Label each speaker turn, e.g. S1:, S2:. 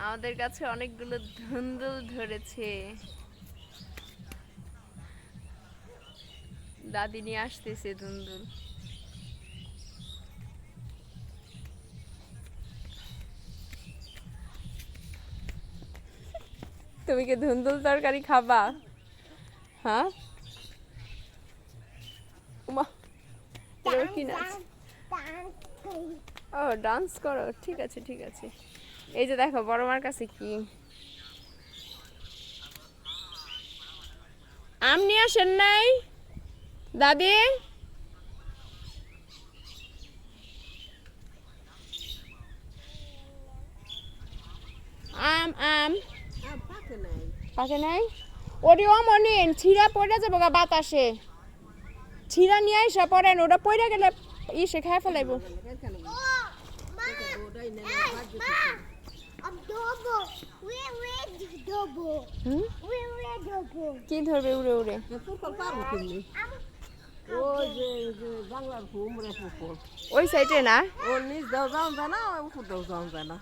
S1: আমাদের কাছে অনেকগুলো ধুন্দুল ধরেছে। দাদি নিয়ে আসতেছে ধুন্দুল। তুমি কি ধুন্দুল তরকারি খাবা? হ্যাঁ উমা, এটাও কি নাচ? ও ডান্স করো, ঠিক আছে ঠিক আছে। এই যে দেখো বড় মার কাছে কি আম নিয়ে আসেন নাই দাদি? আম আম পাকে নাই? ওটি অমনিন ছিঁড়া পড়ে যাবো গা বাতাসে। ছিঁড়া নিয়ে আইসা পড়েন, ওটা পড়ে গেলে ইসে খায় ফেলাইব। কি ধরবে উড়ে উড়ে? ওই সাইডে না?
S2: ওর নিচ দাও যাওয়া যায় না, উপর দাও যাওয়া যায় না।